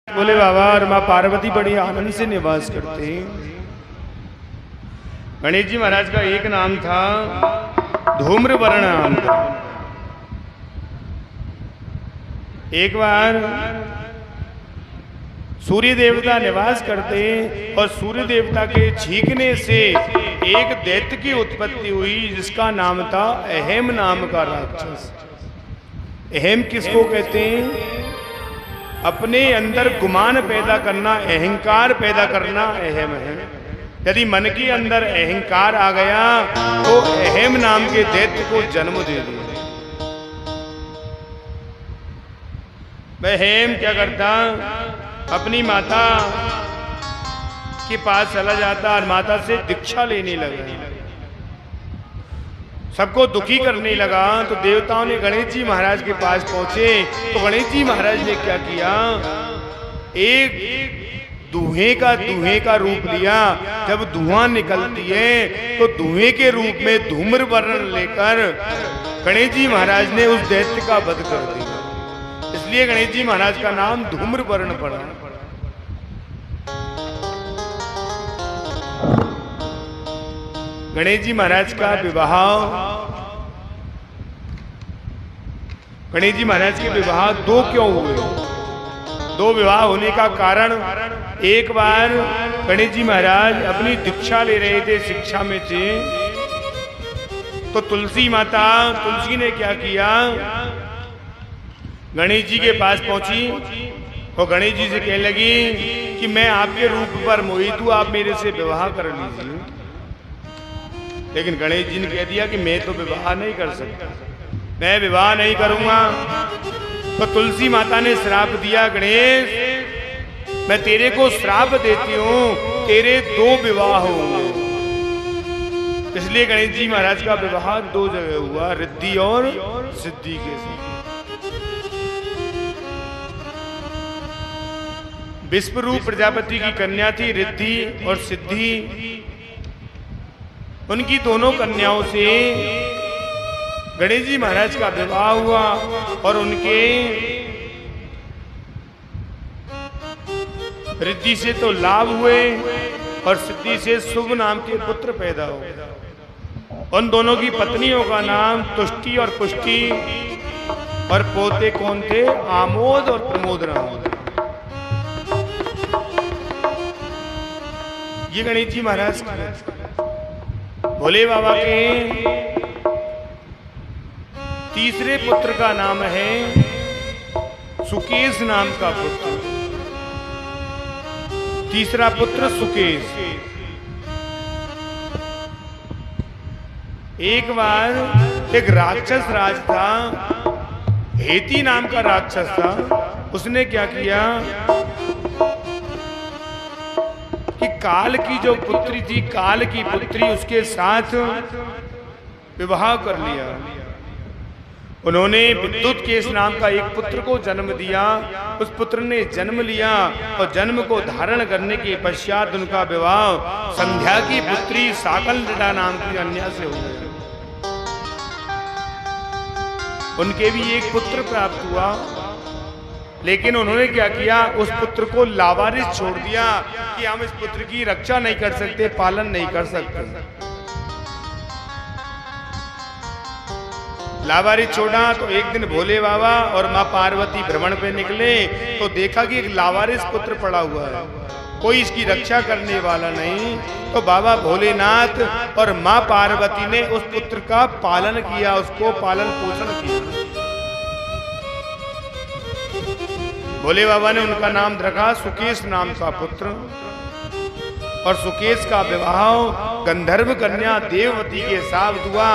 बोले बाबा और माँ पार्वती बड़ी आनंद से निवास करते हैं। गणेश जी महाराज का एक नाम था धूम्रवर्ण नाम था। एक बार सूर्य देवता निवास करते और सूर्य देवता के छींकने से एक दैत्य की उत्पत्ति हुई जिसका नाम था अहम नाम का राक्षस। अहम किसको कहते हैं? अपने अंदर गुमान पैदा करना, अहंकार पैदा करना अहम है। यदि मन के अंदर अहंकार आ गया तो अहम नाम के दैत्य को जन्म दे दिया। अहम क्या करता? अपनी माता के पास चला जाता और माता से दीक्षा लेने लगा, सबको दुखी करने लगा। तो देवताओं ने गणेश जी महाराज के पास पहुंचे तो गणेश जी महाराज ने क्या किया? एक धुएं का रूप लिया। जब धुआं निकलती है तो धुएं के रूप में धूम्रवर्ण लेकर गणेश जी महाराज ने उस दैत्य का वध कर दिया। इसलिए गणेश जी महाराज का नाम धूम्रवर्ण पड़ा। गणेश जी महाराज का विवाह, गणेश जी महाराज के विवाह दो क्यों हुए? दो विवाह होने का कारण, एक बार गणेश जी महाराज अपनी दीक्षा ले रहे थे, शिक्षा में थे, तो तुलसी माता तुलसी ने क्या किया? गणेश जी के पास पहुंची और गणेश जी से कहने लगी कि मैं आपके रूप पर मोहित हूं, आप मेरे से विवाह कर लीजिए। लेकिन गणेश जी ने कह दिया कि मैं तो विवाह नहीं कर सकता, मैं विवाह नहीं करूंगा। तो तुलसी माता ने श्राप दिया, गणेश मैं तेरे को श्राप देती हूं, तेरे दो विवाह होंगे। इसलिए गणेश जी महाराज का विवाह दो जगह हुआ, रिद्धि और सिद्धि के साथ। विश्वरूप प्रजापति की कन्या थी रिद्धि और सिद्धि। उनकी दोनों कन्याओं से गणेश जी महाराज का विवाह हुआ और उनके रिद्धि से तो लाभ हुए और सिद्धि से शुभ नाम के पुत्र पैदा हुए। उन दोनों की पत्नियों का नाम तुष्टि और पुष्टि और पोते कौन थे? आमोद और प्रमोद राम। ये गणेश जी महाराज भोले बाबा के तीसरे पुत्र का नाम है सुकेश नाम का पुत्र। तीसरा पुत्र सुकेश। एक बार एक राक्षस राज था, हेती नाम का राक्षस था। उसने क्या किया कि काल की जो पुत्री थी, काल की पुत्री, उसके साथ विवाह कर लिया। उन्होंने विद्युत केश नाम का एक पुत्र को जन्म दिया। उस पुत्र ने जन्म लिया और जन्म को धारण करने के पश्चात उनका विवाह संध्या की पुत्री साकलडा नाम की कन्या से हो गया। उनके भी एक पुत्र प्राप्त हुआ, लेकिन उन्होंने क्या किया? उस पुत्र को लावारिस छोड़ दिया कि हम इस पुत्र की रक्षा नहीं कर सकते, पालन नहीं कर सकते। लावारिस छोड़ा तो एक दिन भोले बाबा और माँ पार्वती भ्रमण पे निकले तो देखा कि एक लावारिस पुत्र पड़ा हुआ है, कोई इसकी रक्षा करने वाला नहीं। तो बाबा भोलेनाथ और माँ पार्वती ने उस पुत्र का पालन किया, उसको पालन पोषण किया। भोले बाबा ने उनका नाम रखा सुकेश नाम का पुत्र। और सुकेश का विवाह गंधर्व कन्या देववती के साथ हुआ।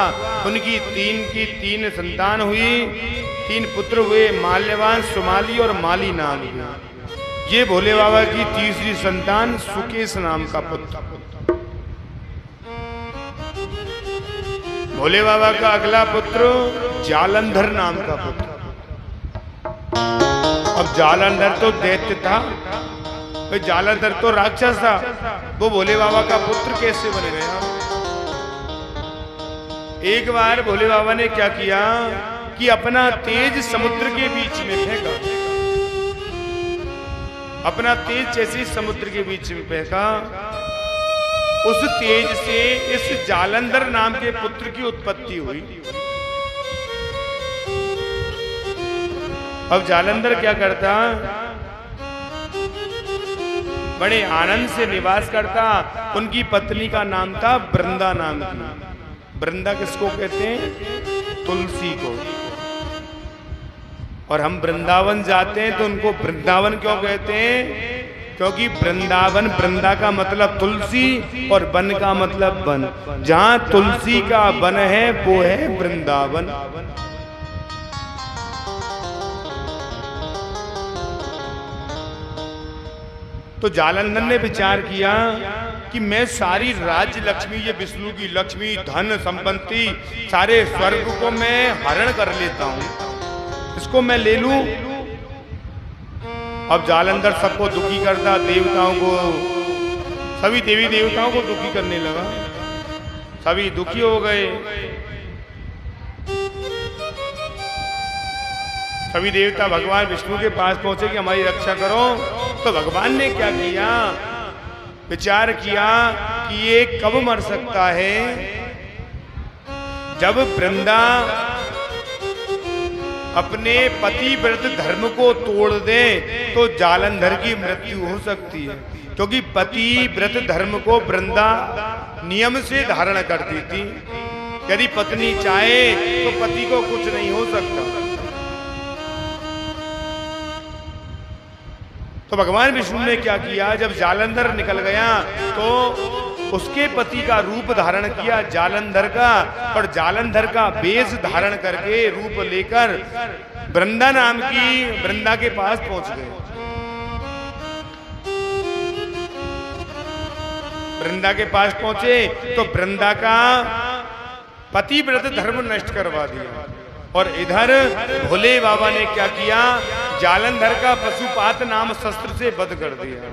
उनकी तीन संतान हुई, 3 पुत्र हुए, माल्यवान, सुमाली और माली नाम हुए। ये भोले बाबा की तीसरी संतान सुकेश नाम का पुत्र। भोले बाबा का अगला पुत्र जालंधर नाम का पुत्र। अब जालंधर तो दैत्य था, जालंधर तो राक्षस था, वो भोले बाबा का पुत्र कैसे बन गया? एक बार भोले बाबा ने क्या किया कि अपना तेज समुद्र के बीच में फेंका। अपना तेज जैसे समुद्र के बीच में फेंका। उस तेज से इस जालंधर नाम के पुत्र की उत्पत्ति हुई। अब जालंधर क्या करता, बड़े आनंद से निवास करता। उनकी पत्नी का नाम था वृंदा नाम की। वृंदा किसको कहते हैं? तुलसी को। और हम वृंदावन जाते हैं तो उनको वृंदावन क्यों कहते हैं? क्योंकि वृंदावन, वृंदा का मतलब तुलसी और वन का मतलब वन। जहां तुलसी का वन है वो है वृंदावन। तो जालंधर ने विचार किया कि मैं सारी राज्य लक्ष्मी, ये विष्णु की लक्ष्मी, धन संपत्ति, सारे स्वर्ग को मैं हरण कर लेता हूं, इसको मैं ले लूं। अब जालंधर सबको दुखी करता, देवताओं को, सभी देवी देवताओं को दुखी करने लगा। सभी दुखी हो गए। सभी देवता भगवान विष्णु के पास पहुंचे कि हमारी रक्षा करो। तो भगवान ने क्या किया? विचार किया कि ये कब मर सकता है? जब वृंदा अपने पतिव्रत धर्म को तोड़ दे तो जालंधर की मृत्यु हो सकती है। क्योंकि पतिव्रत धर्म को वृंदा नियम से धारण करती थी। यदि पत्नी चाहे तो पति को कुछ नहीं हो सकता। तो भगवान विष्णु ने क्या किया? जब जालंधर निकल गया तो उसके पति का रूप धारण किया जालंधर का, और जालंधर का वेश धारण करके रूप लेकर वृंदा नाम की वृंदा के पास पहुंच गए। वृंदा के पास पहुंचे तो वृंदा का पतिव्रत धर्म नष्ट करवा दिया। और इधर भोले बाबा ने क्या किया? जालंधर का पशुपात नाम शस्त्र से वध कर दिया।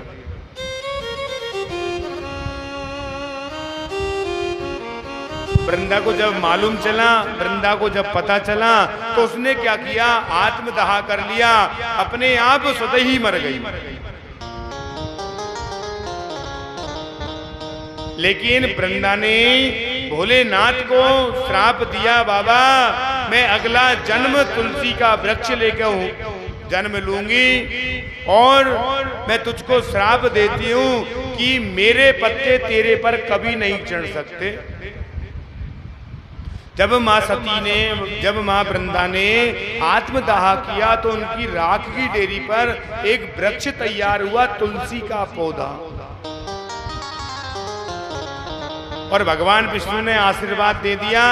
वृंदा को जब मालूम चला, वृंदा को जब पता चला तो उसने क्या किया? आत्मदाह कर लिया, अपने आप स्वतः ही मर गई। लेकिन वृंदा ने भोलेनाथ को श्राप दिया, बाबा मैं अगला जन्म तुलसी का वृक्ष लेकर जन्म लूंगी और मैं तुझको श्राप देती हूं कि मेरे पत्ते तेरे पर कभी नहीं चढ़ सकते। जब मां सती ने, जब मां वृंदा ने आत्मदाह किया तो उनकी राख की डेरी पर एक वृक्ष तैयार हुआ, तुलसी का पौधा। और भगवान विष्णु ने आशीर्वाद दे दिया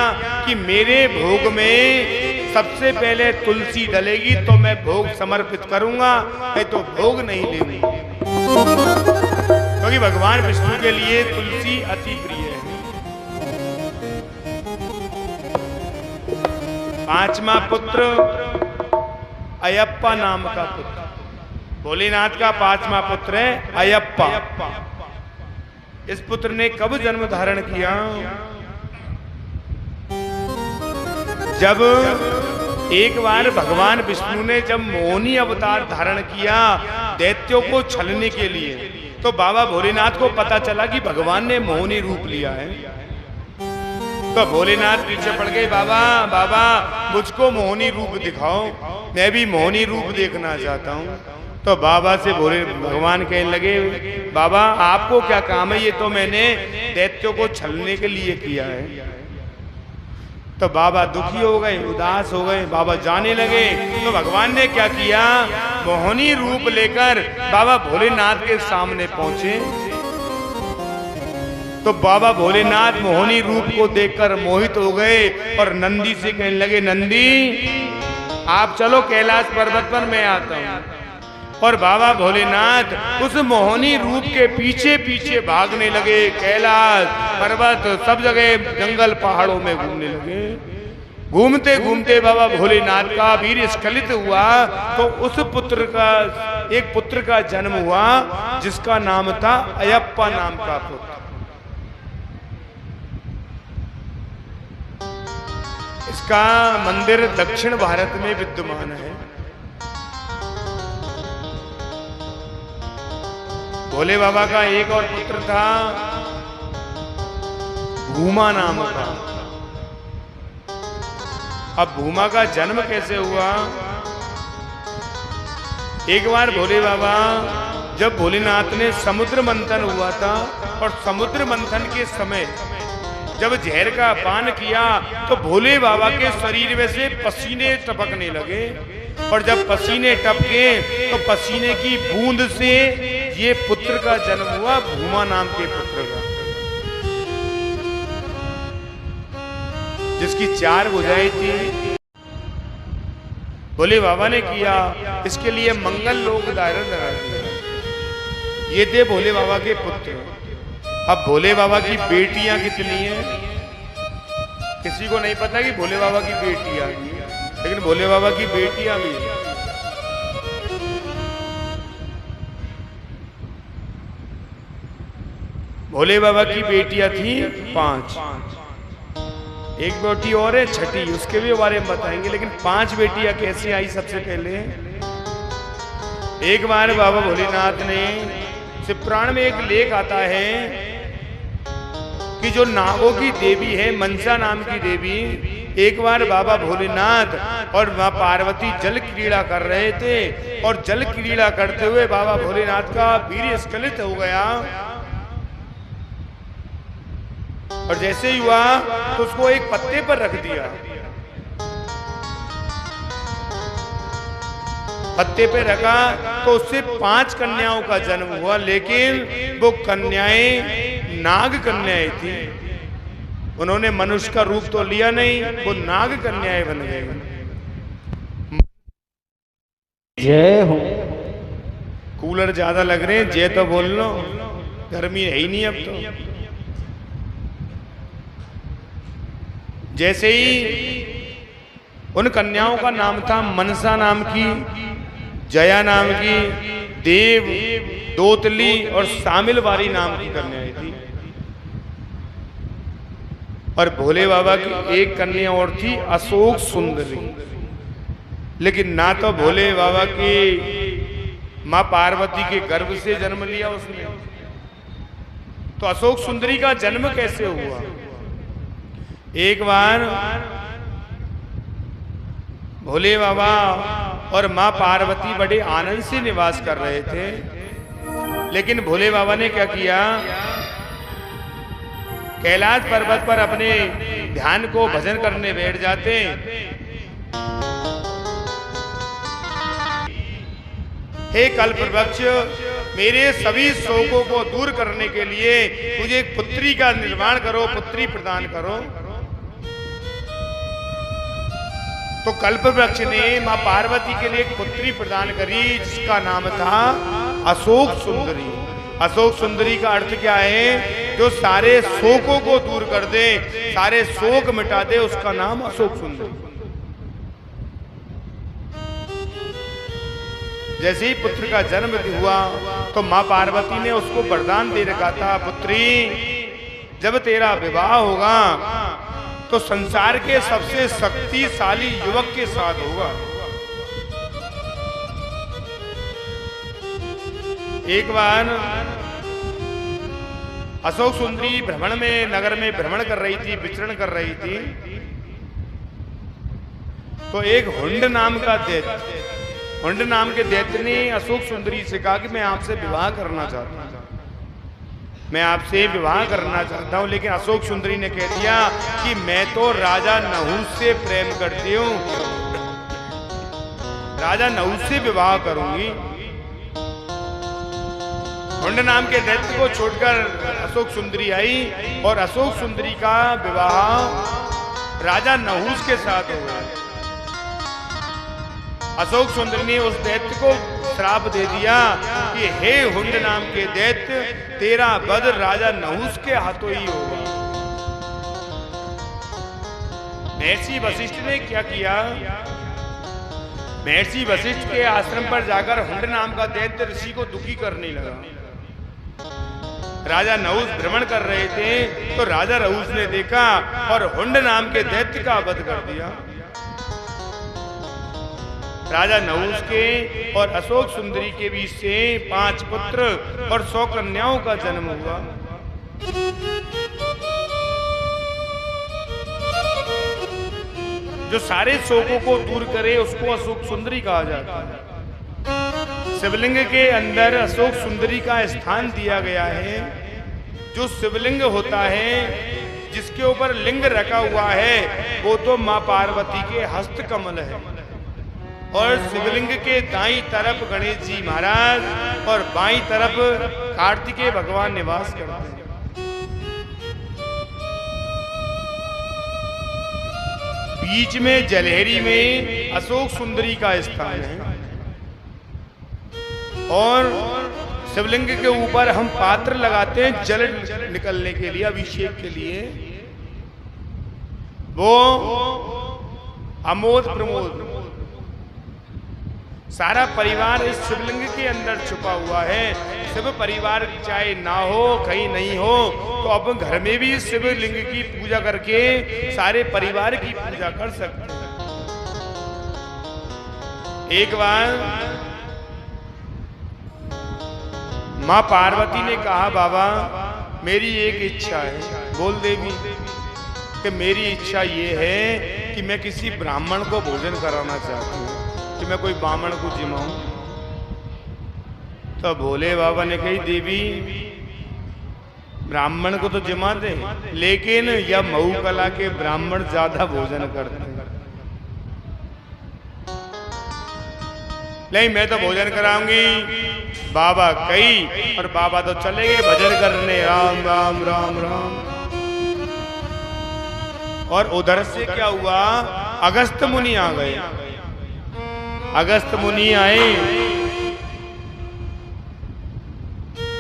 कि मेरे भोग में सबसे पहले तुलसी डलेगी तो मैं भोग समर्पित करूंगा, मैं तो भोग नहीं लेंगी। क्योंकि भगवान विष्णु के लिए तुलसी अति प्रिय है। पांचवा पुत्र अयप्पा नाम का पुत्र, भोलेनाथ का पांचवा पुत्र है अयप्पा। इस पुत्र ने कब जन्म धारण किया? जब एक बार भगवान विष्णु ने जब मोहिनी अवतार धारण किया दैत्यों को छलने के लिए, तो बाबा भोलेनाथ को पता चला कि भगवान ने मोहिनी रूप लिया है। तो भोलेनाथ पीछे पड़ गए, बाबा बाबा मुझको मोहिनी रूप दिखाओ, मैं भी मोहिनी रूप देखना चाहता हूँ। तो बाबा से भोले भगवान कहने लगे, बाबा आपको क्या काम है? ये तो मैंने दैत्यों को छलने के लिए किया है। तो बाबा दुखी हो गए, उदास हो गए, बाबा जाने लगे। तो भगवान ने क्या किया? मोहिनी रूप लेकर बाबा भोलेनाथ के सामने पहुंचे। तो बाबा भोलेनाथ मोहिनी रूप को देखकर मोहित हो गए और नंदी से कहने लगे, नंदी आप चलो कैलाश पर्वत पर, मैं आता हूं। और बाबा भोलेनाथ उस मोहिनी रूप के पीछे पीछे भागने लगे। कैलाश पर्वत सब जगह, जंगल पहाड़ों में घूमने लगे। घूमते घूमते बाबा भोलेनाथ का वीर स्खलित हुआ तो उस पुत्र का, एक पुत्र का जन्म हुआ जिसका नाम था अयप्पा नाम का पुत्र। इसका मंदिर दक्षिण भारत में विद्यमान है। भोले बाबा का एक और पुत्र था भूमा नाम का। अब भूमा का जन्म कैसे हुआ? एक बार भोले बाबा, जब भोलेनाथ ने समुद्र मंथन हुआ था और समुद्र मंथन के समय जब जहर का पान किया तो भोले बाबा के शरीर में से पसीने टपकने लगे, और जब पसीने टपके तो पसीने की बूंद से ये पुत्र का जन्म हुआ, भूमा नाम के पुत्र का, जिसकी 4 भुजाएं थी। भोले बाबा ने किया इसके लिए मंगल लोक धारण करा दिया। ये थे भोले बाबा के पुत्र। अब भोले बाबा की बेटियां कितनी हैं? किसी को नहीं पता कि भोले बाबा की बेटियां भी हैं, लेकिन भोले बाबा की बेटियां भी हैं। भोले बाबा की बेटियां थी 5। एक बेटी और है छठी, उसके भी बारे में बताएंगे, लेकिन 5 बेटियां कैसे आई? सबसे पहले एक बार बाबा भोलेनाथ ने, शिवपुराण में एक लेख आता है कि जो नागों की देवी है मनसा नाम की देवी, एक बार बाबा भोलेनाथ और मां पार्वती जल क्रीड़ा कर रहे थे, और जल क्रीड़ा करते हुए बाबा भोलेनाथ का वीर्य स्खलित हो गया, और जैसे ही हुआ तो उसको एक पत्ते पर रख दिया। पत्ते पे रखा तो उससे 5 कन्याओं का जन्म हुआ, लेकिन वो कन्याएं नाग कन्याएं थी। उन्होंने मनुष्य का रूप तो लिया नहीं, वो नाग कन्याएं बन गए। जय हो। कूलर ज्यादा लग रहे हैं, जय तो बोल लो, गर्मी है ही नहीं अब तो। जैसे ही उन कन्याओं का नाम था मनसा नाम की, जया नाम की, देव, दोतली और सामिलवारी नाम की कन्याएं थी। और भोले बाबा की एक कन्या और थी अशोक सुंदरी, लेकिन ना तो भोले बाबा की मां पार्वती के गर्भ से जन्म लिया उसने, तो अशोक सुंदरी का जन्म कैसे हुआ? एक बार भोले बाबा और मां पार्वती बड़े आनंद से निवास कर रहे थे, लेकिन भोले बाबा ने क्या किया, कैलाश पर्वत पर अपने ध्यान को भजन करने बैठ जाते। हे कल्पवृक्ष, मेरे सभी शोकों को दूर करने के लिए मुझे एक पुत्री का निर्माण करो, पुत्री प्रदान करो। तो कल्पवृक्ष ने मां पार्वती के लिए एक पुत्री प्रदान करी, जिसका नाम था अशोक सुंदरी। अशोक सुंदरी का अर्थ क्या है? जो सारे शोकों को दूर कर दे, सारे शोक मिटा दे, उसका नाम अशोक सुंदरी। जैसे ही पुत्र का जन्म हुआ तो मां पार्वती ने उसको वरदान दे रखा था, पुत्री जब तेरा विवाह होगा तो संसार के सबसे शक्तिशाली युवक के साथ होगा। एक बार अशोक सुंदरी भ्रमण में, नगर में भ्रमण कर रही थी, विचरण कर रही थी, तो एक हुंड नाम का दैत्य, हुंड नाम के दैत्य ने अशोक सुंदरी से कहा कि मैं आपसे विवाह करना चाहता हूं, मैं आपसे विवाह करना चाहता हूं। लेकिन अशोक सुंदरी ने कह दिया कि मैं तो राजा नहुस से प्रेम करती हूं, राजा नहुस से विवाह करूंगी। हुंड नाम के दैत्य को छोड़कर अशोक सुंदरी आई और अशोक सुंदरी का विवाह राजा नहुस के साथ हो गया। अशोक सुंदरी ने उस दैत्य को श्राप दे दिया कि हे हुंड नाम के दैत्य, तेरा वध राजा नहुस के हाथों ही होगा। महर्षि वशिष्ठ ने क्या किया? महर्षि वशिष्ठ के आश्रम पर जाकर हुंड नाम का दैत्य ऋषि को दुखी करने लगा। राजा नहुस भ्रमण कर रहे थे तो राजा नहुस ने देखा और हुंड नाम के दैत्य का वध कर दिया। राजा नहुस के और अशोक सुंदरी के बीच से 5 पुत्र और 100 कन्याओं का जन्म हुआ। जो सारे शोकों को दूर करे उसको अशोक सुंदरी कहा जाता है। शिवलिंग के अंदर अशोक सुंदरी का स्थान दिया गया है। जो शिवलिंग होता है जिसके ऊपर लिंग रखा हुआ है वो तो मां पार्वती के हस्त कमल है, और शिवलिंग के दाईं तरफ गणेश जी महाराज और बाईं तरफ कार्तिकेय भगवान निवास करते हैं। बीच में जलहरी में अशोक सुंदरी का स्थान है, और शिवलिंग के ऊपर हम पात्र लगाते हैं जल निकलने के लिए, अभिषेक के लिए। वो अमोद प्रमोद सारा परिवार इस शिवलिंग के अंदर छुपा हुआ है। शिव परिवार चाहे ना हो, कहीं नहीं हो, तो अपन घर में भी शिवलिंग की पूजा करके सारे परिवार की पूजा कर सकते हैं। एक बार मां पार्वती ने कहा, बाबा मेरी एक इच्छा है। बोल देवी कि मेरी इच्छा ये है कि मैं किसी ब्राह्मण को भोजन कराना चाहती हूँ, कि मैं कोई ब्राह्मण को जिमाऊं। तो भोले बाबा ने कही, देवी ब्राह्मण को तो जिमा दे, लेकिन यह मऊ कला के ब्राह्मण ज्यादा भोजन करते हैं। नहीं, मैं तो भोजन कराऊंगी। बाबा कही, और बाबा तो चले गए भजन करने, राम राम राम राम। और उधर से क्या हुआ, अगस्त मुनि आ गए। अगस्त मुनि आए,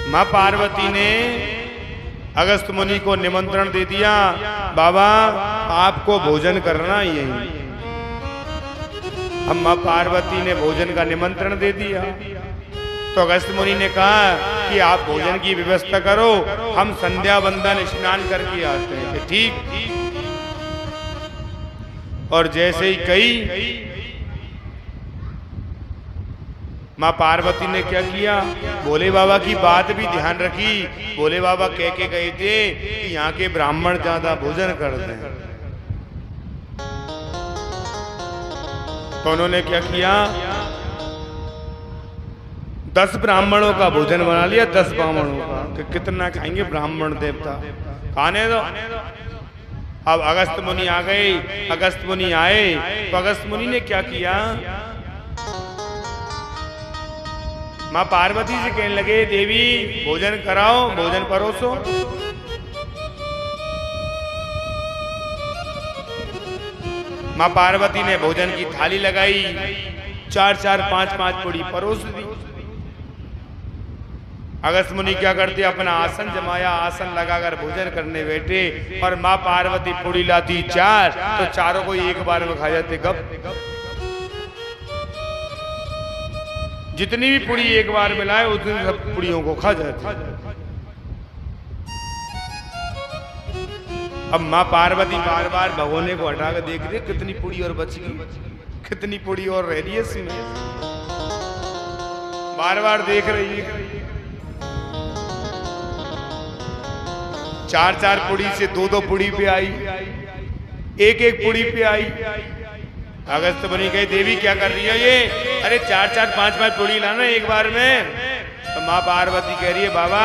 मां पार्वती ने अगस्त मुनि को निमंत्रण दे दिया, बाबा आपको भोजन करना यही। हम मां पार्वती ने भोजन का निमंत्रण दे दिया। तो अगस्त मुनि ने कहा कि आप भोजन की व्यवस्था करो, हम संध्या वंदन स्नान करके आते हैं। कि ठीक। और जैसे ही कही, मां पार्वती ने क्या किया, भोले बाबा की बात भी ध्यान रखी। भोले बाबा कह के गए थे कि यहाँ के ब्राह्मण ज्यादा भोजन करते हैं। तो उन्होंने क्या किया, 10 ब्राह्मणों का भोजन बना लिया, 10 ब्राह्मणों का। कि कितना खाएंगे ब्राह्मण देवता, खाने दो। अब अगस्त मुनि आ गए। अगस्त मुनि आए तो अगस्त मुनि ने क्या किया, मां पार्वती से कहने लगे, देवी भोजन कराओ, भोजन परोसो। मां पार्वती ने भोजन की थाली लगाई, 4-4, 5-5 पूड़ी परोस दी। अगस्त मुनि क्या करते, अपना आसन जमाया, आसन लगाकर भोजन करने बैठे, और मां पार्वती पूड़ी लाती 4, तो चारों को एक बार में खा जाते। गप जितनी भी पूड़ी एक बार मिलाए उतनी सब पूड़ियों को खा जाते। अब मां पार्वती बार बार भगोने को हटा कर देख रही, कितनी पूड़ी और बच गई, कितनी पूड़ी और रह रही है इसमें। बार बार देख रही है। 4-4 पूड़ी से 2-2 पूड़ी पे आई, 1-1 पूड़ी पे आई। अगस्त मुनि कहे, देवी क्या कर रही है ये, अरे 4-4, 5-5 पूड़ी लाना एक बार में। तो मां पार्वती कह रही है, बाबा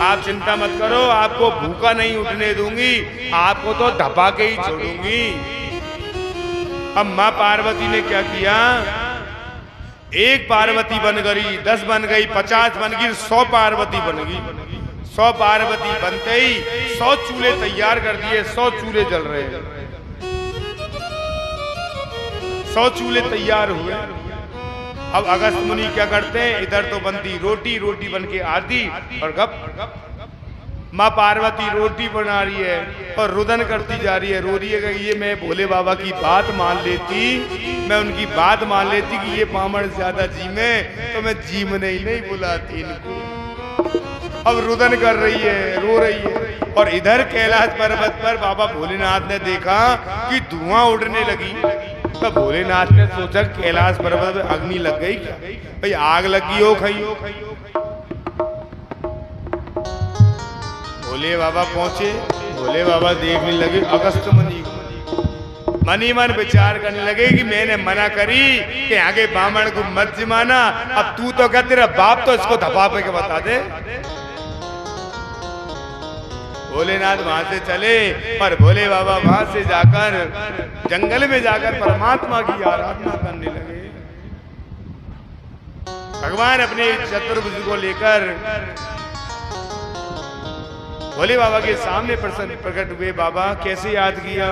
आप चिंता मत करो, आपको भूखा नहीं उठने दूंगी, आपको तो धपा के ही छोड़ूंगी। अब मां पार्वती ने क्या किया, 1 पार्वती बन गई, 10 बन गई, 50 बन गई, 100 पार्वती बन गई। 100 पार्वती बनते ही 100 चूल्हे तैयार कर दिए, 100 चूल्हे जल रहे हैं। 100 चूल्हे तैयार हुए। अब अगस्त मुनि क्या करते हैं, इधर तो बनती रोटी, रोटी बन के आती, और गप मां पार्वती रोटी बना रही है और रुदन करती जा रही है, रो रही है कि ये मैं भोले बाबा की बात मान लेती, मैं उनकी बात मान लेती कि ये ब्राह्मण ज्यादा जीमे, तो मैं जीमने ही नहीं बुलाती इनको। अब रुदन कर रही है, रो रही है। और इधर कैलाश पर्वत पर बाबा भोलेनाथ ने देखा कि धुआं उड़ने लगी। तो भोलेनाथ ने सोचा कैलाश पर्वत पे अग्नि लग गई क्या, भाई आग लगी हो कहीं। भोले बाबा पहुंचे, भोले बाबा देखने लगे अगस्त मुनि को, मनी मन विचार करने लगे कि मैंने मना करी कि आगे ब्राह्मण को मत जमाना, अब तू तो क्या तेरा बाप तो इसको धपा पे के बता दे। भोलेनाथ वहां से चले और भोले बाबा वहां से जाकर जंगल में जाकर परमात्मा की आराधना करने लगे। भगवान अपने चतुर्भुज को लेकर भोले बाबा के सामने प्रकट हुए। बाबा कैसे याद किया,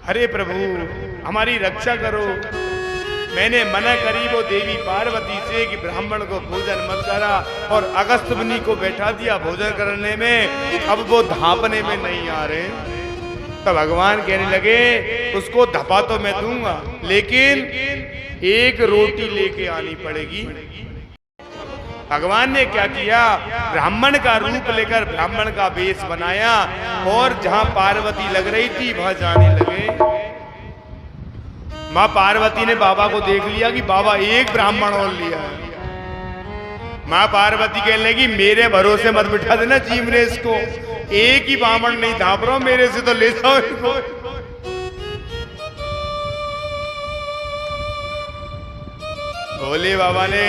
अरे प्रभु हमारी रक्षा करो, मैंने मना करी वो देवी पार्वती से कि ब्राह्मण को भोजन मत करा, और अगस्त मुनि को बैठा दिया भोजन करने में, अब वो धापने में नहीं आ रहे। तो भगवान कहने लगे उसको धपा तो मैं दूंगा, लेकिन एक रोटी लेके आनी पड़ेगी। भगवान ने क्या किया, ब्राह्मण का रूप लेकर ब्राह्मण का वेश बनाया और जहां पार्वती लग रही थी वहां जाने लगे। मां पार्वती ने बाबा को देख लिया कि बाबा एक ब्राह्मण और लिया है। मां पार्वती कहने लगी मेरे भरोसे मत बिठा देना जीव ने इसको, एक ही ब्राह्मण नहीं धाप रहा हूं, मेरे से तो ले जाओ इसको। भोले बाबा ने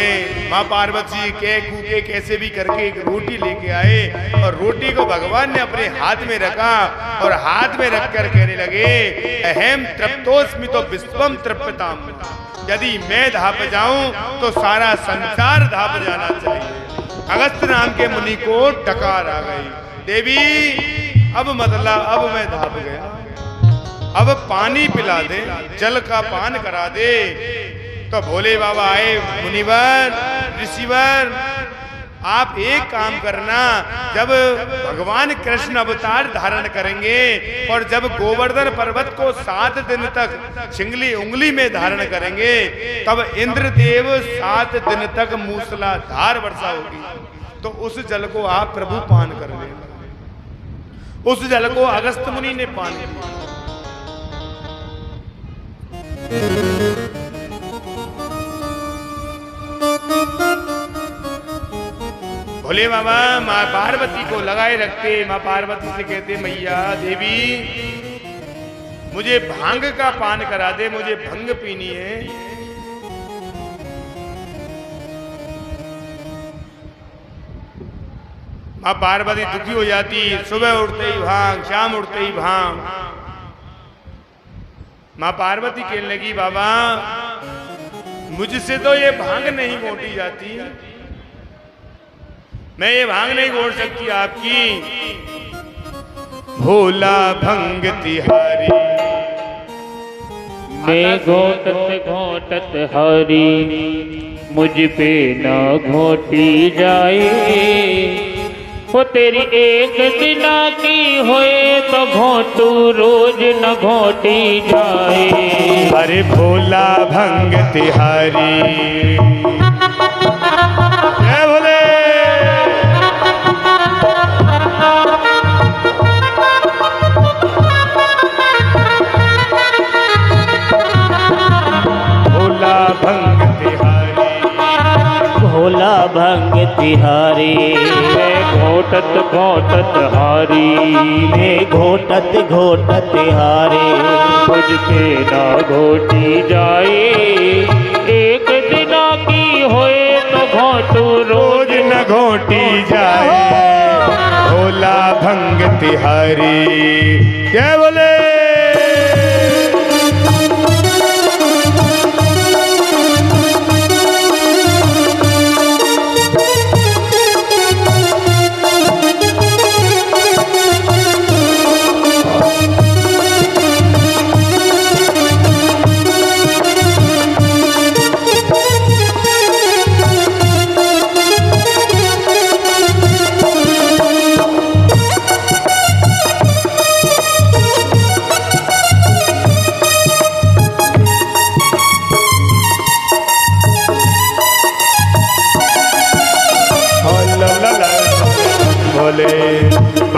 मां पार्वती के कूके कैसे भी करके एक रोटी लेके आए और रोटी को भगवान ने अपने हाथ में रखा और हाथ में रखकर कहने लगे अहम तृप्तोस्मि तो विश्वम तृप्यताम, यदि मैं धाप जाऊं तो सारा संसार धाप जाना चाहिए। अगस्त नाम के मुनि को डकार आ गई, देवी अब मतलब अब मैं धाप गया, अब पानी पिला दे, जल का पान करा दे। तो भोले बाबा आए, मुनिवर ऋषिवर आप एक काम करना, जब भगवान कृष्ण अवतार धारण करेंगे और जब गोवर्धन पर्वत को 7 दिन तक चिंगली उंगली में धारण करेंगे, तब इंद्रदेव 7 दिन तक मूसलाधार वर्षा होगी, तो उस जल को आप प्रभु पान कर लेना। उस जल को अगस्त मुनि ने पान किया। भोले बाबा माँ पार्वती को लगाए रखते, माँ पार्वती से कहते मैया देवी मुझे भांग का पान करा दे, मुझे भंग पीनी है। माँ पार्वती दुखी हो जाती, सुबह उठते ही भांग, शाम उठते ही भांग। माँ पार्वती कहने लगी बाबा मुझसे तो ये भांग नहीं घोटी जाती, मैं ये भांग नहीं घोट सकती आपकी। भोला भंग तिहारी मैं घोटत घोटत हारी, मुझ पे ना घोटी जाए, वो तेरी एक दिना की होए तो घोटू रोज न घोटी जाए। अरे भोला भंग तिहारी जय भोले। भोला भंग तिहारी मैं घोटत घोटत हारी, मैं घोटत घोटत हारी, मुझ पे ना घोटी जाए, एक दिना की होए तो घोटू रोज न घोटी जाए। भोला भंग तिहारी क्या बोले।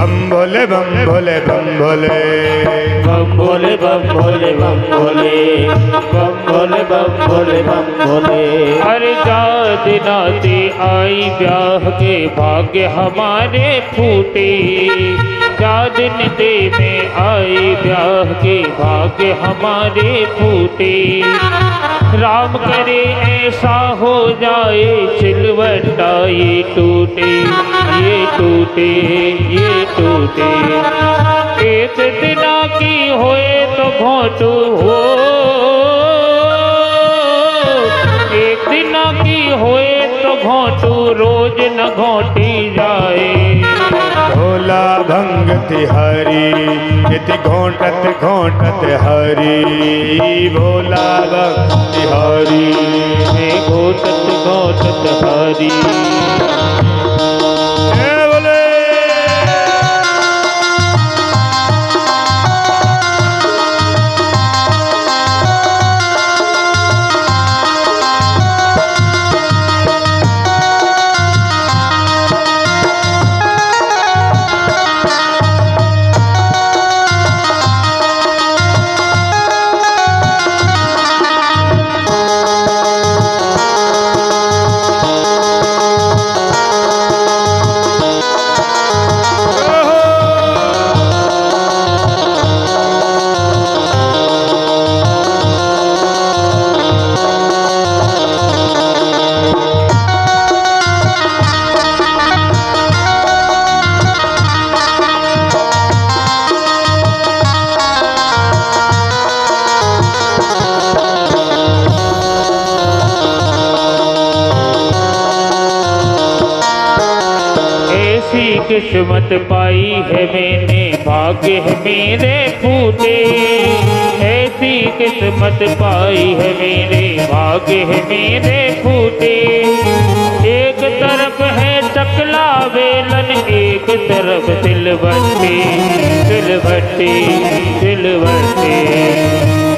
बम भोले बम भोले बम भोले बम भोले बम भोले बम भोले बम भोले बम भोले बम भोले। अरे जात नाती आई ब्याह के भाग्य हमारे फूटे, जादन दे में आई ब्याह के भाग्य हमारे फूटे। राम करे ऐसा हो जाए सिलवट्टा ये टूटे ये टूटे ये टूटे। एक दिना की होए तो घोटू हो, एक दिना की होए तो घोटू रोज न घोटी जाए। भोला भंग तिहारी इति घोंटत घोंटत हरी, भोला भंग तिहारी मैं घोटत घोटत हरी। किस्मत पाई है मैंने भाग्य है मेरे फूटे, ऐसी किस्मत पाई है मेरे भाग्य है मेरे फूटे। एक तरफ है चकला वेलन एक तरफ सिलवट्टे सिलवट्टे सिलवट्टे।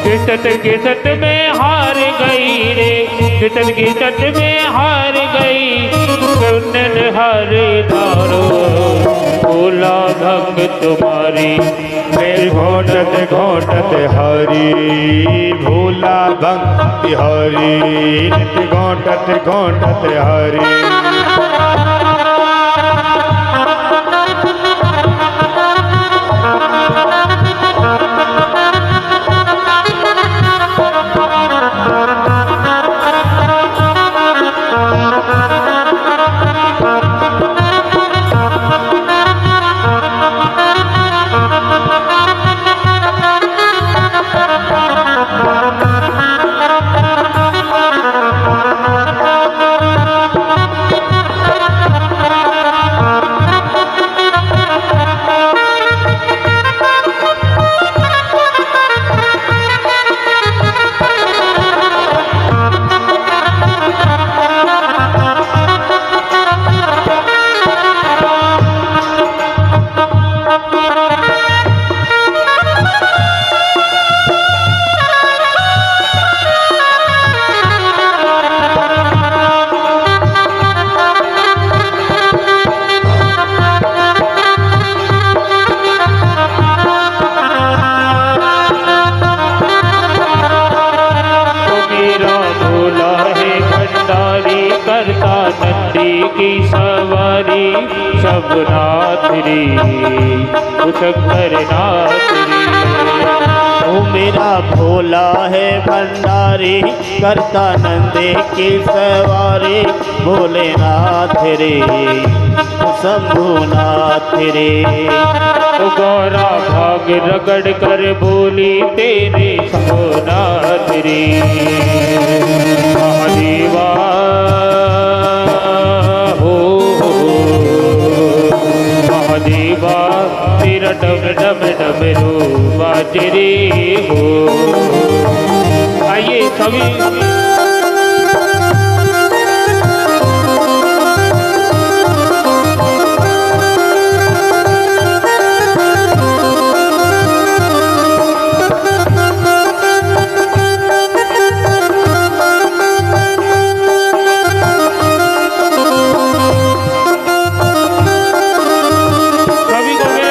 किसत किसत में हार गई रे, किसत किसत में हार गई। कौन हारे धारो भोला भंग तुम्हारी, मैं घोटत घोटत हरी भोला भंग तिहारी नित्य घोटत घोटत हरी। की सवारी सब नाथ रे उछकर नाथ रे। ओ मेरा भोला है भंडारी करता नंदे की सवारी भोलेनाथ रे शंभुनाथ रे। ओ गौरा भाग रगड़ कर बोली तेरे शंभुनाथ रे। महादेवा महादेवा तेरा डम डम डमरू बाजरे हो। आइए सभी सभी को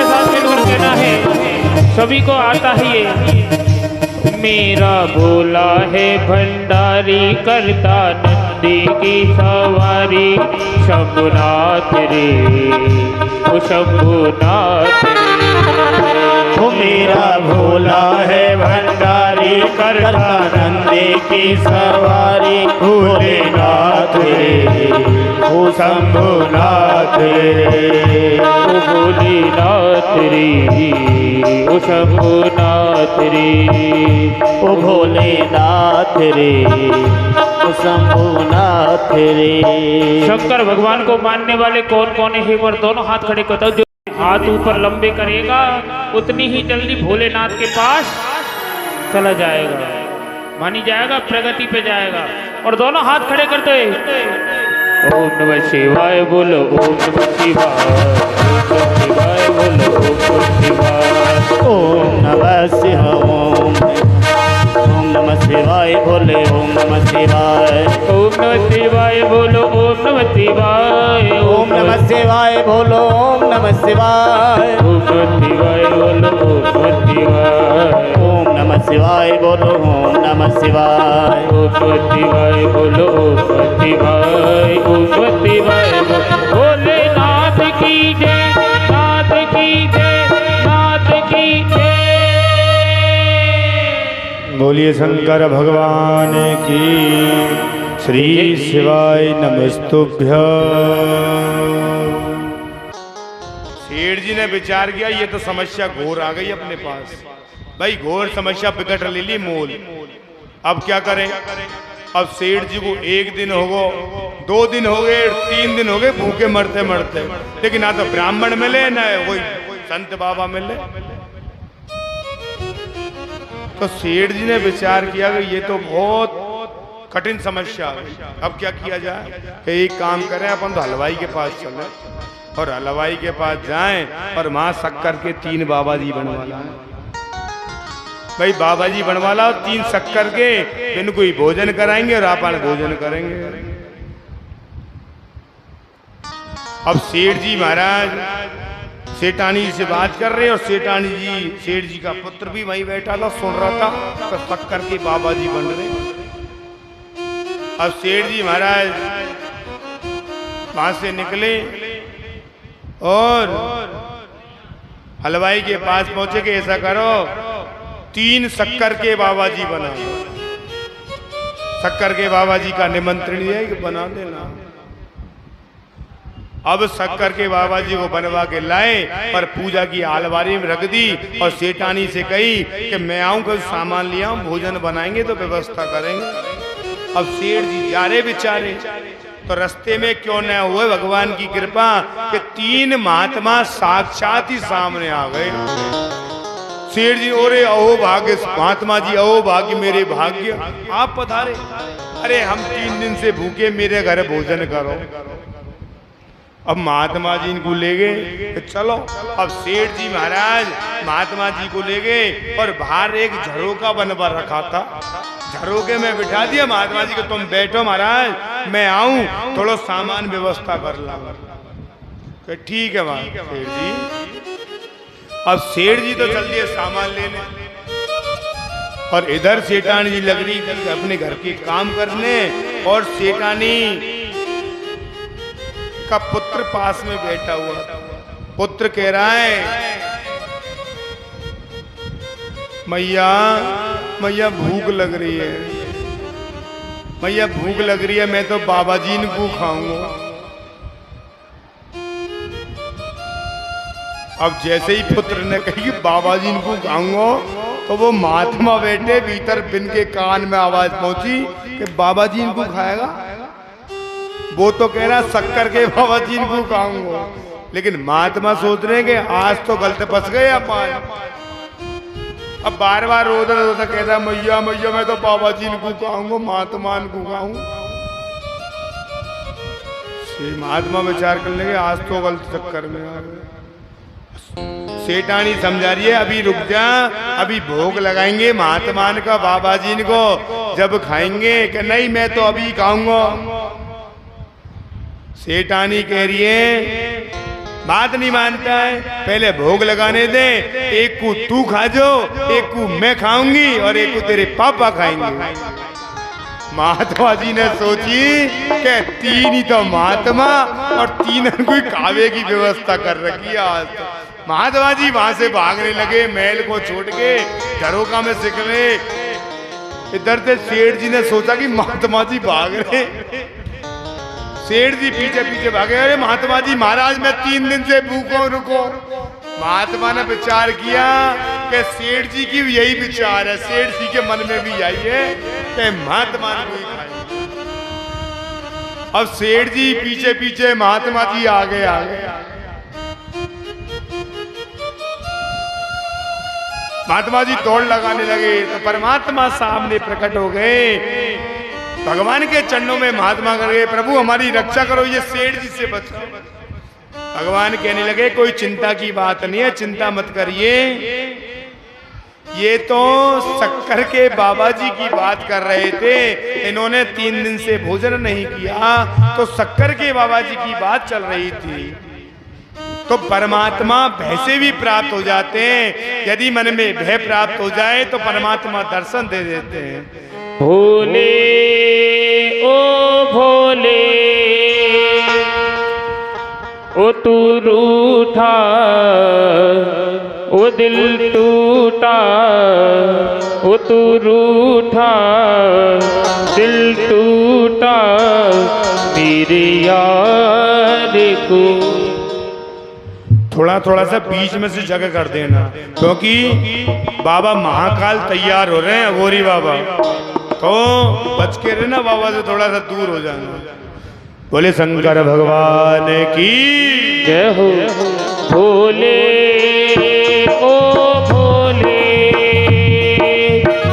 भंडारी करता नंदी की सवारी। शंभुनाथ रे ओ शंभुनाथ रे। वो मेरा भोला है भंडारी करता नंदी की सवारी। भोलेनाथ रे ओ शंभुनाथ रे। ओ भोलेनाथ रे ओ शंभुनाथ रे। ओ भोलेनाथ रे ओ शंभुनाथ रे। शंकर भगवान को मानने वाले कौन कौन है? एक बार दोनों हाथ खड़े कर दो। जो हाथ ऊपर लंबे करेगा उतनी ही जल्दी भोलेनाथ के पास चला जाएगा, मानी जाएगा, प्रगति पे जाएगा। और दोनों हाथ खड़े कर दो। ओम नमः शिवाय बोलो, ओम नमः शिवाय, ओम नमः शिवाय बोलो, ओम नमः शिवाय। ओम नमः शिवाय भोले, ओम नमः शिवाय। ओम नमः शिवाय बोलो, ओम नमः शिवाय, ओम नमः शिवाय बोलो, ओम नमः शिवाय। ओम नमः शिवाय बोलो, ओम नमः शिवाय। ओम नमः शिवाय बोलो, ओम नमः शिवाय। ओम नमः शिवाय बोलो, ओम नमः शिवाय, ओम नमः शिवाय बोलो। भोलेनाथ की जय, नाथ की जय, नाथ की जय। बोलिए शंकर भगवान की। श्री शिवाय नमस्तुभ्य। सेठ जी ने विचार किया ये तो समस्या घोर आ गई अपने पास। भाई घोर समस्या विकट ले ली मोल। अब क्या करें? अब सेठ जी को एक दिन हो गए, 2 दिन हो गए, 3 दिन हो गए भूखे मरते मरते, लेकिन ना तो ब्राह्मण मिले ना कोई संत बाबा मिले। तो सेठ जी ने विचार किया कि ये तो बहुत कठिन समस्या है। अब क्या किया जाए? एक काम करें, अपन तो हलवाई के पास चले और हलवाई के पास जाएं और वहां शक्कर के 3 बाबा जी बनवा लाएं। भाई बाबा जी बनवा लाओ 3 शक्कर के, इनको ही भोजन कराएंगे और अपन भोजन करेंगे। अब सेठ जी महाराज सेठानी से बात कर रहे और सेठानी जी, सेठ जी का पुत्र भी वहीं बैठा था, सुन रहा था। तो शक्कर के बाबा जी बन रहे। अब सेठ जी महाराज वहां से निकले और हलवाई के पास पहुंचे कि ऐसा करो 3 शक्कर के बाबा जी बना। शक्कर के बाबा जी का निमंत्रण है कि बना देना। अब शक्कर के बाबा जी को बनवा के लाए और पूजा की आलवारी में रख दी और सेठानी से कही कि मैं आऊं, कुछ सामान लिया हूं, भोजन बनाएंगे तो व्यवस्था करेंगे। अब सेठ जी जा रहे बेचारे, तो रास्ते में क्यों न हुए भगवान की कृपा कि 3 महात्मा साक्षात ही सामने आ गए। सेठ जी, ओरे अहो भाग्य महात्मा जी, अहो भाग्य मेरे भाग्य, आप पधारे। अरे हम 3 दिन से भूखे, मेरे घर भोजन करो। अब महात्मा जी इनको ले गए। चलो अब सेठ जी महाराज महात्मा जी को ले गए और बाहर एक झरोका बनवा रखा था, झरोके में बिठा दिया महात्मा जी को, तुम बैठो महाराज, मैं आऊं, थोड़ा सामान व्यवस्था कर ला। ठीक है वहां सेठ जी। अब सेठ जी तो चल दिए सामान लेने और इधर सेठानी जी लग रही थी अपने घर के काम करने। और सेठानी का पुत्र पास में बैठा हुआ। पुत्र कह रहा है, मैया मैया भूख लग रही है, मैया भूख लग रही है, मैं तो बाबा जी को खाऊंगा। अब जैसे ही पुत्र ने कही कि बाबा जी को खाऊंगा, तो वो महात्मा बैठे भीतर, बिन के कान में आवाज पहुंची कि बाबा जी इनको खाएगा। वो तो कह रहा शक्कर के बाबा जी को खाऊंगा, लेकिन महात्मा सोच रहे हैं कि आज तो गलत फंस गए अपन। अब बार बार रोता रोता कहता मैया मैया मैं तो बाबा जी को खाऊंगा, महात्मा को खाऊंगा। महात्मा विचार कर लेंगे आज तो गलत चक्कर में आ गए। सेठानी समझा रही है अभी रुक जा, अभी भोग लगाएंगे महात्मा का बाबा जी को, जब खाएंगे कि नहीं मैं तो अभी खाऊंगा। सेठानी कह रही है बात नहीं मानता है, पहले भोग लगाने दे, एक को तू खा जो, एक को मैं खाऊंगी और एक को तेरे पापा खाएंगे। महात्मा जी ने सोची कि तीन ही तो महात्मा और तीन कोई कावे की व्यवस्था कर रखी है आज तो। महात्मा जी वहां से भागने लगे, महल को छोड़ के झरोका में सिकले। इधर से सेठ जी ने सोचा कि महात्मा जी भाग रहे। सेठ जी पीछे पीछे भागे, अरे महात्मा जी महाराज मैं 3 दिन से भूखा हूं, रुको। महात्मा ने विचार किया कि सेठ जी की यही विचार है, सेठ जी के मन में भी यही है कि महात्मा ने कोई खाए। अब सेठ जी पीछे पीछे, महात्मा जी आगे आगे। महात्मा जी दौड़ लगाने लगे तो परमात्मा सामने प्रकट हो गए। भगवान के चरणों में महात्मा कर गए, प्रभु हमारी रक्षा करो, ये सेठ जी से बचाओ। भगवान कहने लगे कोई चिंता की बात नहीं है, चिंता मत करिए। ये तो शक्कर के बाबा जी की बात कर रहे थे, इन्होंने 3 दिन से भोजन नहीं किया, तो शक्कर के बाबा जी की बात चल रही थी। तो परमात्मा भय से भी प्राप्त हो जाते हैं, यदि मन में भय प्राप्त हो जाए तो परमात्मा दर्शन दे देते हैं। भोले ओ भोले ओ तू रूठा, ओ दिल टूटा, ओ तू रूठा, दिल टूटा, मेरे यार को। थोड़ा थोड़ा सा बीच में से जगह कर देना, क्योंकि बाबा महाकाल तैयार हो रहे हैं, अघोरी बाबा, तो बच के रहना, बाबा से थोड़ा सा दूर हो जाना। बोले शंकर भगवान की जय हो। भोले ओ भोले,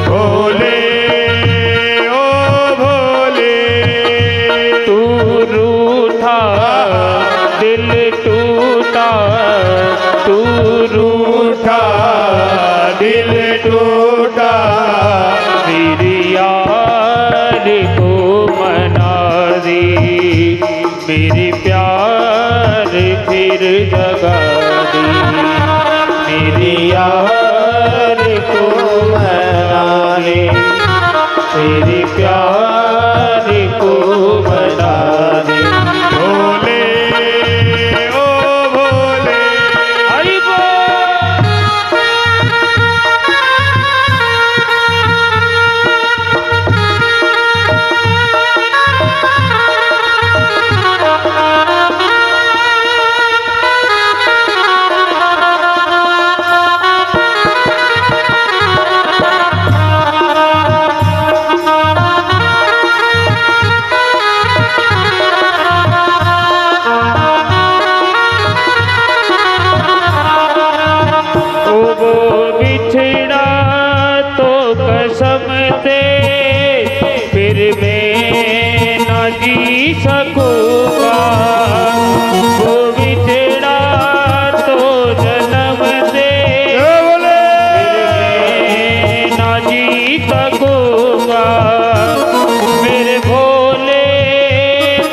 भोले ओ भोले, तू रूठा, दिल टूटा, तू रूठा, दिल टूटा, मेरी यार को मना दे, मेरे प्यार फिर जगा दे, मेरे यार को मना दे, मेरे प्यार को मना दे। भोले ओ भोले, हरि बोल। फिर मैं ना जी सकूंगा, वो बिछड़ा तो जन्म दे, फिर मैं ना जी सकूंगा, मेरे भोले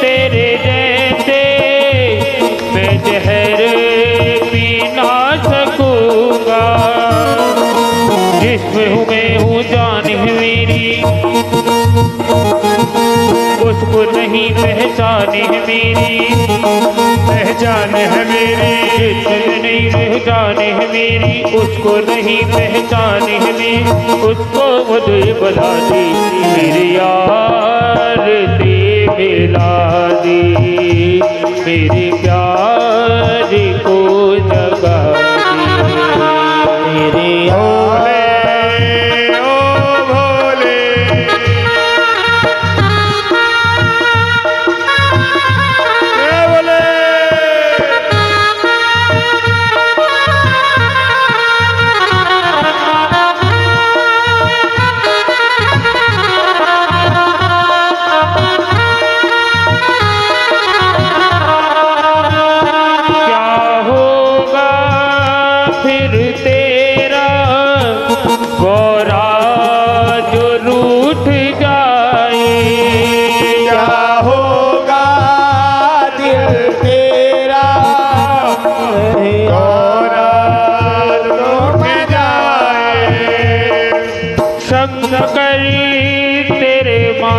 तेरे जैसे मैं जहर पी ना सकूंगा। जिसमें हूँ मैं हूँ जान है मेरी, उसको नहीं पहचान है मेरी, पहचान है मेरी, जिसमें नहीं पहचान है मेरी, उसको नहीं पहचान है मेरी, उसको मुझे बता दी, मेरे यार से मिला दी, मेरे प्यार को जगा दी, मेरे भोले ओ भोले, जय भोले।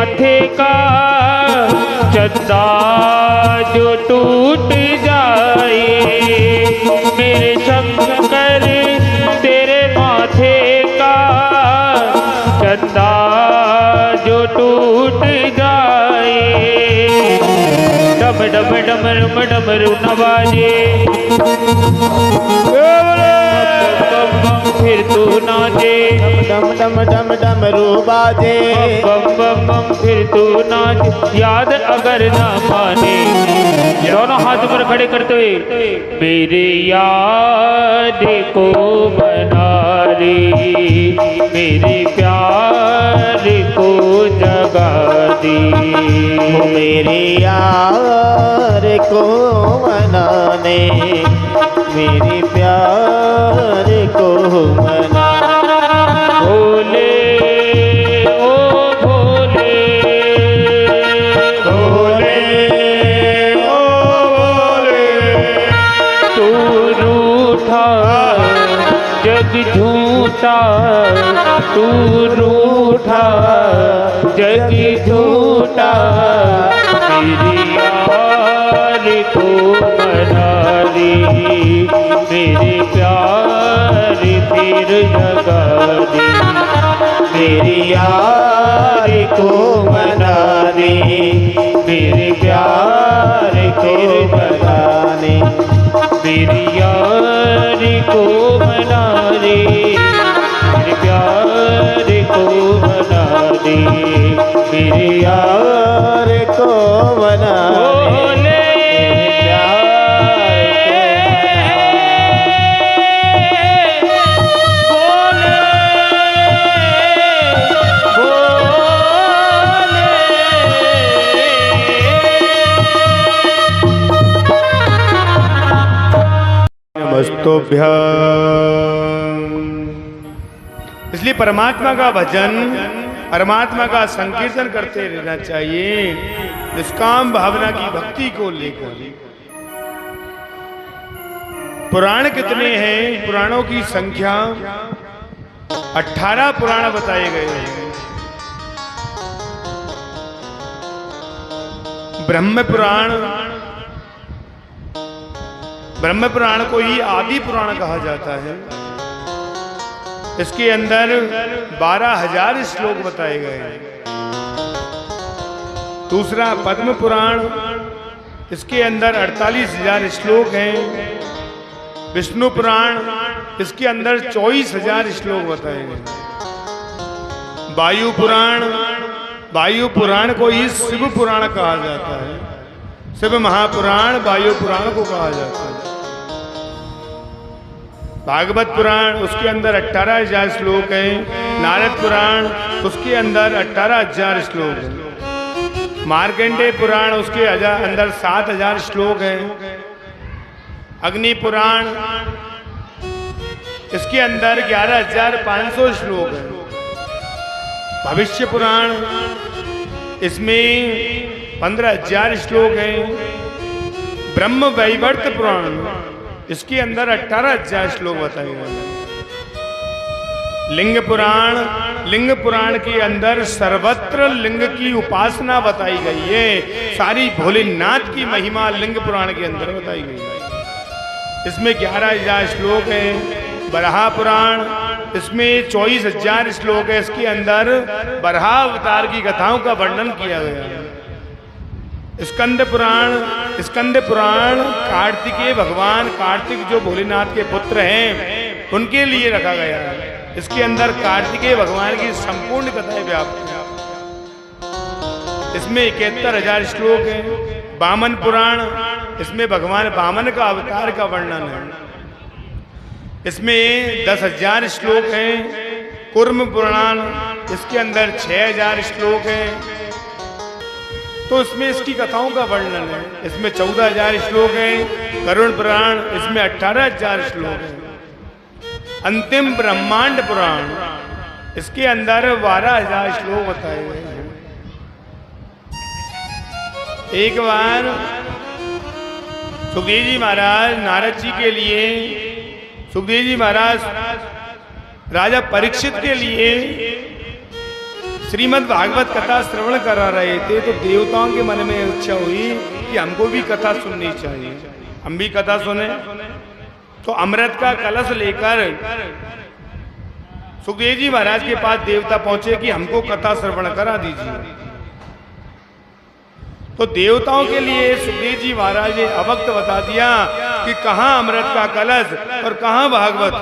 माथे का चंदा जो टूट जाए, मेरे शंकर तेरे माथे का चंदा जो टूट जाए। डम डम डमरू डमरू नवाजे, फिर तू नाचे, डम डम डम डमरू बाजे, बम बम बम फिर तू नाच, याद अगर ना माने। दोनों हाथ ऊपर खड़े करते हुए, मेरे याद को बना रे, मेरे प्यार को जगा दे, मेरे यार को मनाने, मेरे प्यार को मना। भोले ओ भोले, भोले ओ भोले, तू रूठा जग झूठा, तू रूठा जग झूठा, मेरी यार को मना रे, मेरे प्यार फिर जगा दे, मेरे यार को मना दे, मेरे प्यार को मनाने, मेरे यार को मना रे, मेरे प्यार को मना दे, मेरे यार को मना भोले इसलिए परमात्मा का भजन, परमात्मा का संकीर्तन करते रहना चाहिए, निष्काम भावना की भक्ति को लेकर। पुराण कितने हैं? पुराणों की संख्या 18 पुराण बताए गए हैं। ब्रह्म पुराण, ब्रह्म पुराण को ही आदि पुराण कहा जाता है। इसके अंदर 12,000 श्लोक बताए गए हैं। दूसरा पद्म पुराण, इसके अंदर 48,000 श्लोक हैं। विष्णु पुराण, इसके अंदर 24,000 श्लोक बताए गए। वायु पुराण, वायु पुराण को ही शिव पुराण कहा जाता है। शिव महापुराण वायु पुराण को कहा जाता है। भागवत पुराण, उसके अंदर 18,000 श्लोक हैं। नारद पुराण, उसके अंदर 18,000 श्लोक हैं। मार्कंडेय पुराण, उसके अंदर 7,000 श्लोक हैं। अग्नि पुराण, इसके अंदर 11,500 श्लोक हैं। भविष्य पुराण, इसमें 15,000 श्लोक हैं। ब्रह्म वैवर्त पुराण, इसके अंदर 18,000 श्लोक बताए गए हैं। लिंग पुराण, लिंग पुराण के अंदर सर्वत्र लिंग की उपासना बताई गई है। सारी भोलेनाथ की महिमा लिंग पुराण के अंदर बताई गई है। इसमें 11,000 श्लोक हैं। बराह पुराण, इसमें 24,000 श्लोक है। इसके अंदर बराह अवतार की कथाओं का वर्णन किया गया है। स्कंद पुराण, स्कंद पुराण कार्तिकेय भगवान, कार्तिक जो भोलेनाथ के पुत्र हैं, उनके लिए रखा गया है। इसके अंदर कार्तिकेय भगवान की संपूर्ण कथाएं व्याप्त हैं। इसमें 71,000 श्लोक हैं। वामन पुराण, इसमें भगवान वामन का अवतार का वर्णन है। इसमें 10,000 श्लोक हैं। कूर्म पुराण, इसके अंदर 6,000 श्लोक हैं। तो इसमें इसकी कथाओं का वर्णन है। इसमें 14,000 श्लोक हैं। करुण पुराण, इसमें 18,000 श्लोक हैं। अंतिम ब्रह्मांड पुराण, इसके अंदर 12,000 श्लोक बताए गए हैं। एक बार सुखदेव जी महाराज नारद जी के लिए, सुखदेव जी महाराज राजा परीक्षित के लिए श्रीमद् भागवत कथा श्रवण करा रहे थे तो देवताओं के मन में इच्छा हुई कि हमको भी कथा सुननी चाहिए, हम भी कथा सुने। तो अमृत का कलश लेकर सुखदेव जी महाराज के पास देवता पहुंचे कि हमको कथा श्रवण करा दीजिए। तो देवताओं के लिए सुखदेव जी महाराज ने अवक्त बता दिया कि कहां अमृत का कलश और कहां भागवत।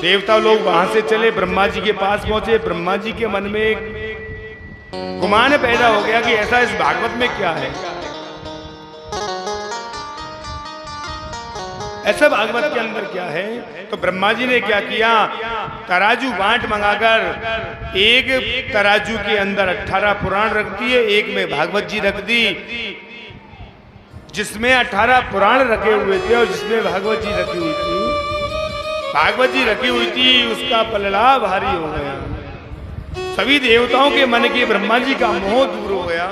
देवता लोग वहां से चले, ब्रह्मा जी के पास पहुंचे। ब्रह्मा जी के मन में एक गुमान पैदा हो गया कि ऐसा इस भागवत में क्या है, ऐसा भागवत के अंदर क्या है। तो ब्रह्मा जी ने क्या किया, तराजू बांट मंगाकर एक तराजू के अंदर 18 पुराण रख दिए, एक में भागवत जी रख दी। जिसमें 18 पुराण रखे हुए थे और जिसमें भागवत जी रखी हुई थी, भागवत जी रखी हुई थी, उसका पलड़ा भारी हो गया। सभी देवताओं के मन के ब्रह्मा जी का मोह दूर हो गया।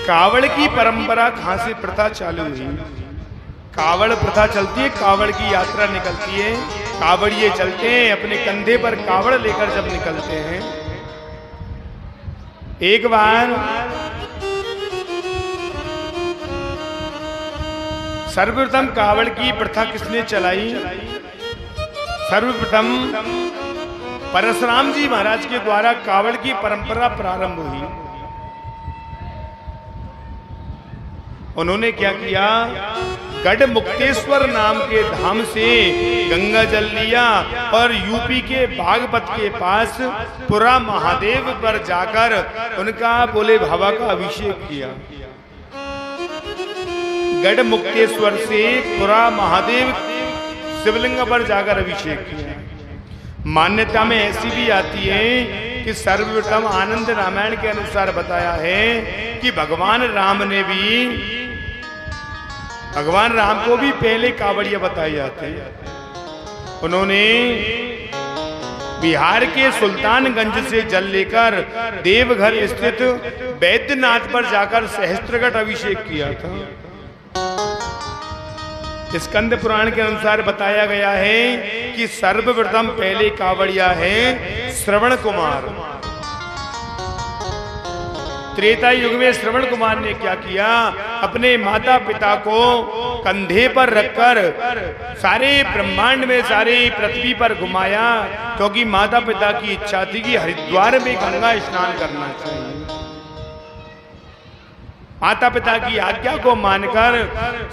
कावड़ की परंपरा कहां से प्रथा चालू हुई? कावड़ प्रथा चलती है, कावड़ की यात्रा निकलती है, कावड़िए चलते हैं, अपने कंधे पर कावड़ लेकर जब निकलते हैं। एक बार सर्वप्रथम कावड़ की प्रथा किसने चलाई? सर्वप्रथम परशुराम जी महाराज के द्वारा कावड़ की परंपरा प्रारंभ हुई। उन्होंने क्या किया, गढ़ मुक्तेश्वर नाम के धाम से गंगा जल लिया और यूपी के बागपत के पास पुरा महादेव पर जाकर उनका भोले बाबा का अभिषेक किया। गढ़ मुक्तेश्वर से पुरा महादेव शिवलिंग पर जाकर अभिषेक किया। मान्यता में ऐसी भी आती है कि सर्वप्रथम आनंद रामायण के अनुसार बताया है कि भगवान राम को भी पहले कावड़िया बताए जाते हैं। उन्होंने बिहार के सुल्तानगंज से जल लेकर देवघर स्थित बैद्यनाथ पर जाकर सहस्त्रगढ़ अभिषेक किया था। स्कंद पुराण के अनुसार बताया गया है कि सर्वप्रथम पहले कावड़िया है श्रवण कुमार। त्रेता युग में श्रवण कुमार ने क्या किया, अपने माता पिता को कंधे पर रखकर सारे ब्रह्मांड में, सारे पृथ्वी पर घुमाया, क्योंकि माता पिता की इच्छा थी कि हरिद्वार में गंगा स्नान करना चाहिए। माता पिता की आज्ञा को मानकर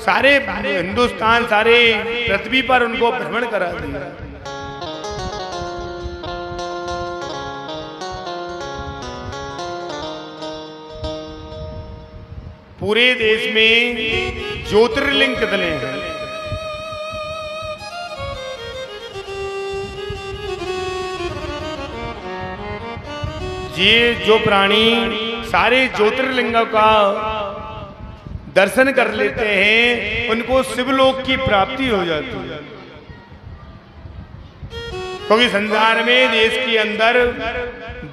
सारे हिंदुस्तान, सारे पृथ्वी पर उनको भ्रमण करा दिया। पूरे देश में ज्योतिर्लिंग कितने हैं? ये जो प्राणी सारे ज्योतिर्लिंगों का दर्शन कर लेते हैं, उनको शिवलोक की प्राप्ति हो जाती है। क्योंकि संसार में, देश के अंदर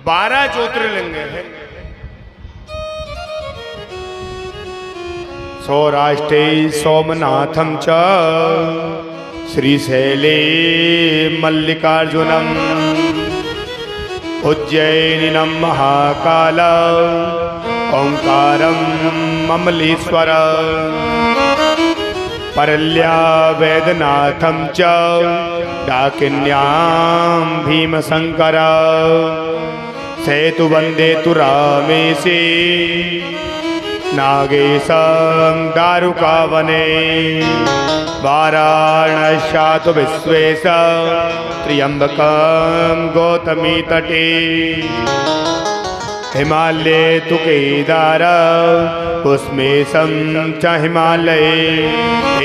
12 ज्योतिर्लिंग है। सौराष्ट्रे सोमनाथम च श्रीशैले मल्लिकार्जुनम उज्जैनिनं महाकाल ओंकारं ममलेश्वर परल्या वैद्यनाथं च डाकिन्यां भीमशंकर सेतु वंदे तु रामेशे नागेशं दारुकावने वाराणस्यातु विश्वेश त्र्यंबकं गौतमी तटे हिमालये तु केदार कुस्मेशं च हिमालये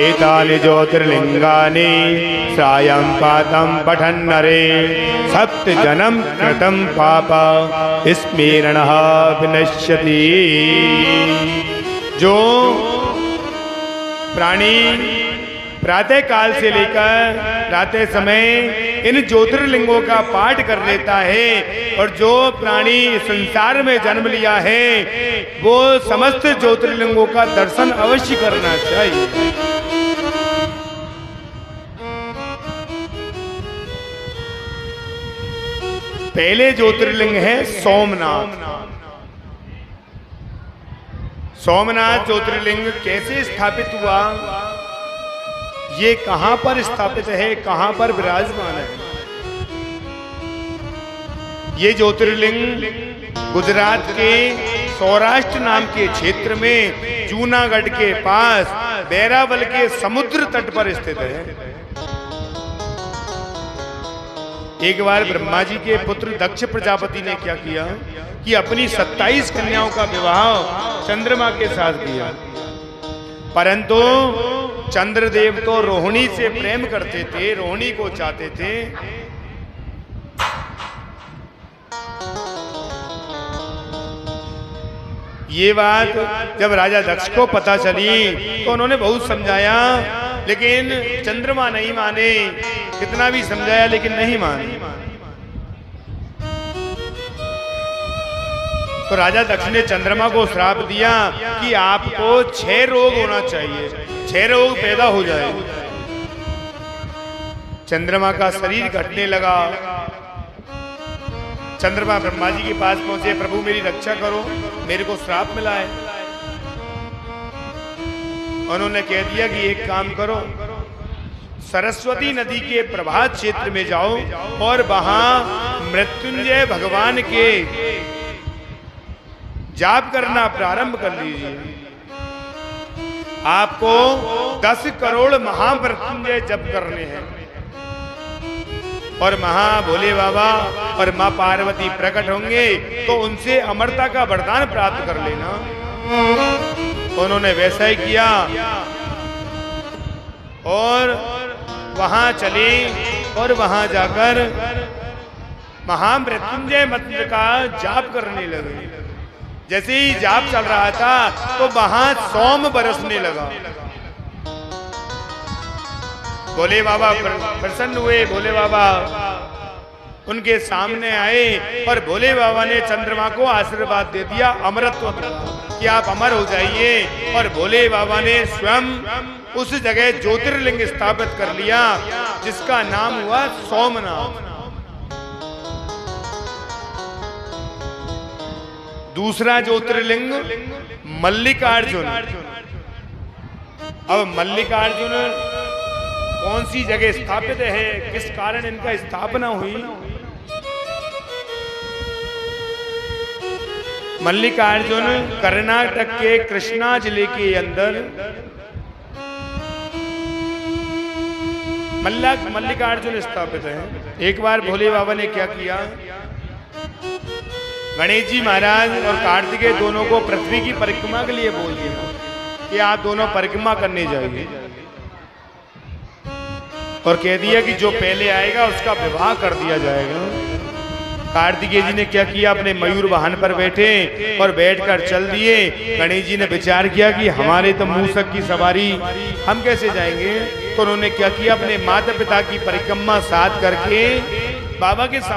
एतानि ज्योतिर्लिंगानि सायं पातं पठन् नरे सप्त जन्म कृतं पाप स्मरणः विनश्यति। जो प्राणी प्रातः काल से लेकर प्रातः समय इन ज्योतिर्लिंगों का पाठ कर लेता है, और जो प्राणी संसार में जन्म लिया है वो समस्त ज्योतिर्लिंगों का दर्शन अवश्य करना चाहिए। पहले ज्योतिर्लिंग है सोमनाथ। सोमनाथ ज्योतिर्लिंग कैसे स्थापित हुआ, ये कहां पर स्थापित है, कहां पर विराजमान है? ये ज्योतिर्लिंग गुजरात के सौराष्ट्र नाम के क्षेत्र में जूनागढ़ के पास बैरावल के समुद्र तट पर स्थित है। एक बार ब्रह्मा जी के पुत्र दक्ष प्रजापति ने क्या किया कि अपनी 27 कन्याओं का विवाह चंद्रमा के साथ किया, परंतु चंद्रदेव तो रोहिणी से प्रेम करते थे, रोहिणी को चाहते थे। ये बात जब राजा दक्ष को पता चली तो उन्होंने बहुत समझाया, लेकिन चंद्रमा नहीं माने। कितना भी समझाया लेकिन नहीं माने। तो राजा दक्ष ने चंद्रमा को श्राप दिया कि आपको 6 रोग होना चाहिए, 6 रोग पैदा हो जाए। चंद्रमा का शरीर घटने लगा। चंद्रमा ब्रह्मा जी के पास पहुंचे, प्रभु मेरी रक्षा करो, मेरे को श्राप मिला है। उन्होंने कह दिया कि एक काम करो, सरस्वती नदी के प्रभात क्षेत्र में जाओ और वहां मृत्युंजय भगवान के जाप करना प्रारंभ कर लीजिए। आपको 10 करोड़ महामृत्युंजय जप करने हैं और महा भोले बाबा और मां पार्वती प्रकट होंगे तो उनसे अमरता का वरदान प्राप्त कर लेना। उन्होंने वैसा ही किया और वहां चले और वहां जाकर महामृत्युंजय मंत्र का जाप करने लगे। जैसे ही जाप चल रहा था तो वहां सोम बरसने लगा। भोले बाबा प्रसन्न हुए। भोले बाबा उनके सामने आए और भोले बाबा ने चंद्रमा को आशीर्वाद दे दिया, अमरत्व कि आप अमर हो जाइए। और भोले बाबा ने स्वयं उस जगह ज्योतिर्लिंग स्थापित कर लिया जिसका नाम हुआ सोमनाथ। दूसरा ज्योतिर्लिंग मल्लिकार्जुन। अब मल्लिकार्जुन कौन सी जगह स्थापित है, किस कारण इनका स्थापना हुई? मल्लिकार्जुन कर्नाटक के कृष्णा जिले के अंदर मल्लिकार्जुन स्थापित है। एक बार भोले बाबा ने क्या किया, गणेश जी महाराज और कार्तिकेय दोनों को पृथ्वी की परिक्रमा के लिए बोल दिया कि आप दोनों परिक्रमा करने जाइए, और कह दिया कि जो पहले आएगा उसका विवाह कर दिया जाएगा। कार्तिकेय जी ने क्या किया, अपने मयूर वाहन पर बैठे और बैठकर चल दिए। गणेश जी ने विचार किया कि हमारे तो मूसक की सवारी, हम कैसे जाएंगे? तो उन्होंने क्या किया, अपने माता पिता की परिक्रमा साथ करके बाबा के साथ